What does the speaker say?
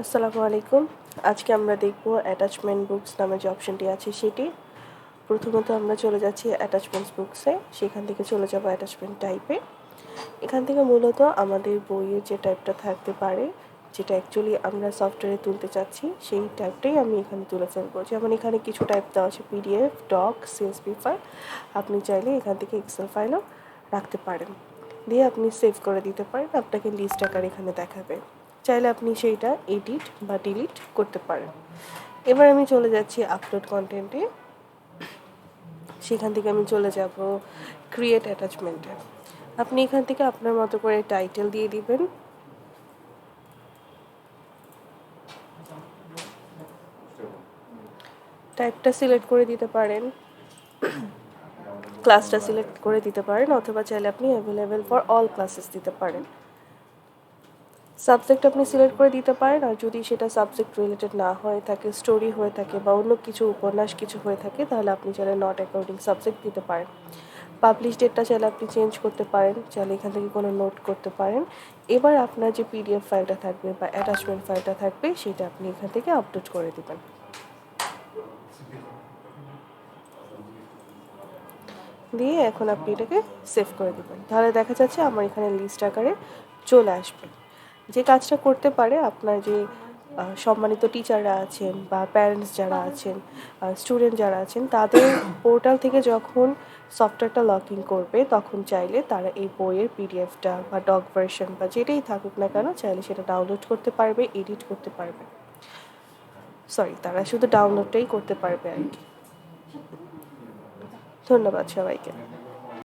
আসসালামু আলাইকুম। আজকে আমরা দেখব অ্যাটাচমেন্ট বুকস নামে যে অপশনটি আছে সেটি। প্রথমত আমরা চলে যাচ্ছি অ্যাটাচমেন্টস বুকসে, সেখান থেকে চলে যাব অ্যাটাচমেন্ট টাইপে। এখান থেকে মূলত আমাদের বইয়ের যে টাইপটা থাকতে পারে, যেটা অ্যাকচুয়ালি আমরা সফটওয়্যারে তুলতে চাচ্ছি, সেই টাইপটাই আমি এখানে তুলে ফেলবো। যেমন এখানে কিছু টাইপ দেওয়া আছে পিডিএফ, ডক, সিএসভি ফাইল। আপনি চাইলে এখান থেকে এক্সেল ফাইলও রাখতে পারেন, দিয়ে আপনি সেভ করে দিতে পারেন। আপনাকে লিস্ট আকার এখানে দেখাবে, চাইলে আপনি সেইটা এডিট বা ডিলিট করতে পারেন। এবার আমি চলে যাচ্ছি আপলোড কন্টেন্টে, সেখান থেকে আমি চলে যাব ক্রিয়েট অ্যাটাচমেন্টে। আপনি এখান থেকে আপনার মতো করে টাইটেল দিয়ে দিবেন। টাইপটা সিলেক্ট করে দিতে পারেন, ক্লাসটা সিলেক্ট করে দিতে পারেন, অথবা চাইলে আপনি অ্যাভেলেবেল ফর অল ক্লাসেস দিতে পারেন। সাবজেক্ট আপনি সিলেক্ট করে দিতে পারেন, আর যদি সেটা সাবজেক্ট রিলেটেড না হয়ে থাকে, স্টোরি হয়ে থাকে বা অন্য কিছু উপন্যাস কিছু হয়ে থাকে, তাহলে আপনি চাইলে নট অ্যাকর্ডিং সাবজেক্ট দিতে পারেন। পাবলিশ ডেটটা চাইলে আপনি চেঞ্জ করতে পারেন, চাইলে এখান থেকে কোনো নোট করতে পারেন। এবার আপনার যে পিডিএফ ফাইলটা থাকবে বা অ্যাটাচমেন্ট ফাইলটা থাকবে, সেটা আপনি এখান থেকে আপলোড করে দেবেন। দিয়ে এখন আপনি এটাকে সেভ করে দেবেন, তাহলে দেখা যাচ্ছে আমার এখানে লিস্ট আকারে চলে আসবে। যে কাজটা করতে পারে আপনার যে সম্মানিত টিচাররা আছেন বা প্যারেন্টস যারা আছেন, স্টুডেন্ট যারা আছেন, তাদের পোর্টাল থেকে যখন সফটওয়্যারটা লগ ইন করবে, তখন চাইলে তারা এই বইয়ের পিডিএফটা বা ডক ভার্সন বা যেটাই থাকুক না কেন, চাইলে সেটা ডাউনলোড করতে পারবে, এডিট করতে পারবে। তারা শুধু ডাউনলোডটাই করতে পারবে আর কি। ধন্যবাদ সবাইকে।